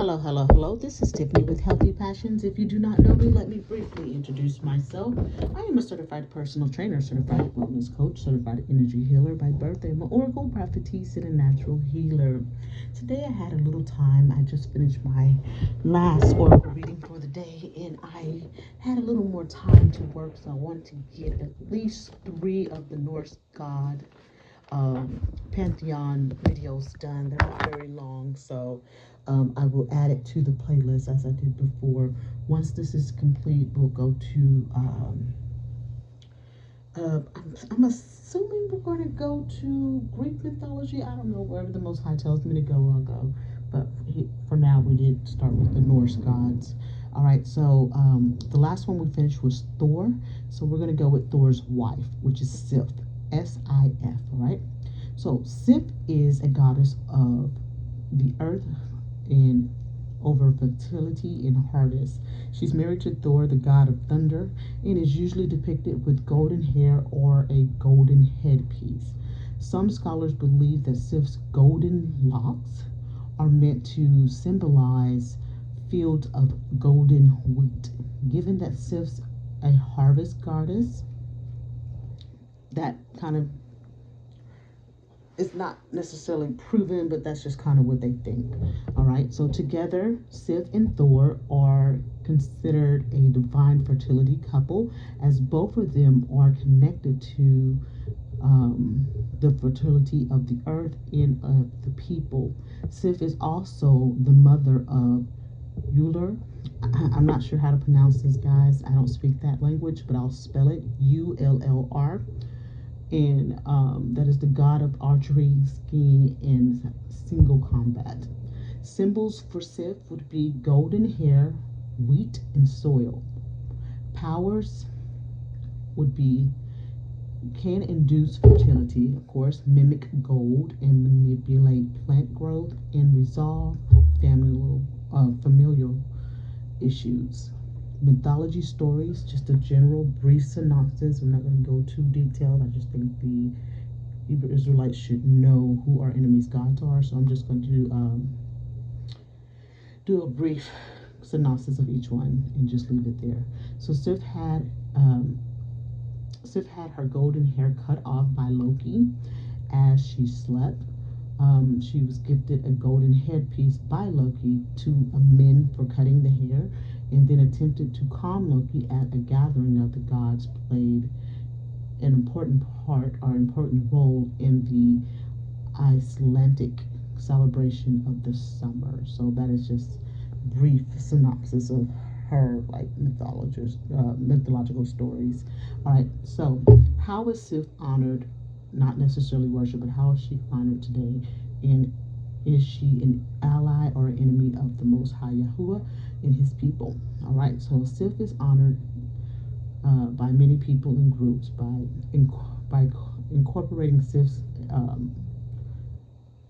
Hello. This is Tiffany with Healthy Passions. If you do not know me, let me briefly introduce myself. I am a certified personal trainer, certified wellness coach, certified energy healer by birth. I'm an oracle prophetess and a natural healer. Today I had a little time. I just finished my last oracle reading for the day, and I had a little more time to work, so I wanted to get at least three of the Norse god Pantheon videos done. They're not very long, so I will add it to the playlist as I did before. Once this is complete, we'll go to. I'm assuming we're going to go to Greek mythology. I don't know, wherever the Most High tells me to go, I'll go. But for now, we did start with the Norse gods. All right, so the last one we finished was Thor. So we're going to go with Thor's wife, which is Sif. Sif, all right? So Sif is a goddess of the earth and over fertility and harvest. She's married to Thor, the god of thunder, and is usually depicted with golden hair or a golden headpiece. Some scholars believe that Sif's golden locks are meant to symbolize fields of golden wheat. Given that Sif's a harvest goddess, that kind of it's not necessarily proven, but that's just kind of what they think. All right, so together Sif and Thor are considered a divine fertility couple, as both of them are connected to the fertility of the earth and of the people. Sif is also the mother of Uller. I'm not sure how to pronounce this, guys. I don't speak that language, but I'll spell it Ullr. And that is the god of archery, skiing, and single combat. Symbols for Sif would be golden hair, wheat, and soil. Powers would be can induce fertility, of course, mimic gold, and manipulate plant growth, and resolve familial issues. Mythology stories, just a general brief synopsis. I'm not going to go too detailed. I just think the Hebrew Israelites should know who our enemies' gods are. So I'm just going to do a brief synopsis of each one and just leave it there. So Sif had her golden hair cut off by Loki as she slept. She was gifted a golden headpiece by Loki to amend for cutting the hair, and then attempted to calm Loki at a gathering of the gods, played an important role in the Icelandic celebration of the summer. So that is just brief synopsis of her mythological stories. All right, so how is Sif honored? Not necessarily worship, but how is she honored today? And is she an ally or an enemy of the Most High Yahuwah and his people? All right, so Sif is honored by many people and groups by incorporating Sif's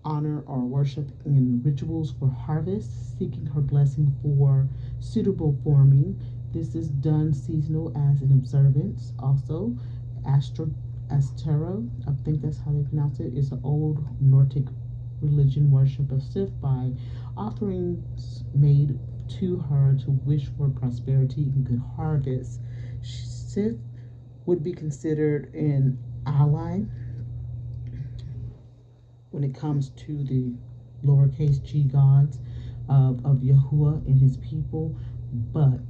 honor or worship in rituals for harvest, seeking her blessing for suitable forming. This is done seasonal as an observance. Also, Astero, I think that's how they pronounce it, is an old Nordic religion worship of Sif by offerings made to her to wish for prosperity and good harvest. Sif would be considered an ally when it comes to the lowercase g gods of Yahuwah and his people, but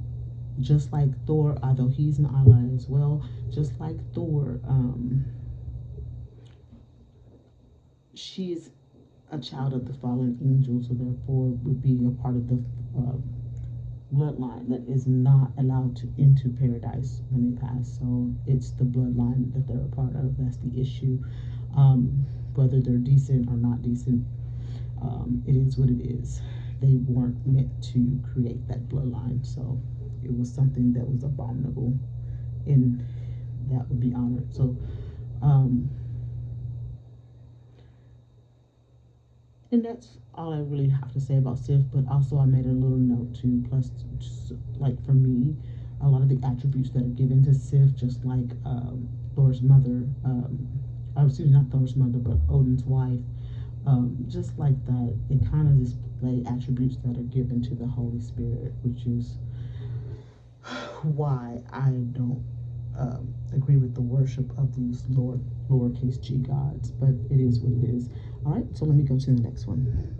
just like Thor, although he's an ally as well, just like Thor, she's a child of the fallen angel, so therefore would be a part of the bloodline that is not allowed to into paradise when they pass. So it's the bloodline that they're a part of. That's the issue. Whether they're decent or not decent, it is what it is. They weren't meant to create that bloodline, so it was something that was abominable, and that would be honored. So and that's all I really have to say about Sif. But also I made a little note too, plus like for me, a lot of the attributes that are given to Sif, just like Thor's mother, excuse me, not Thor's mother, but Odin's wife, just like that, it kind of just downplay attributes that are given to the Holy Spirit, which is why I don't agree with the worship of these lowercase g gods. But it is what it is. All right, so let me go to the next one.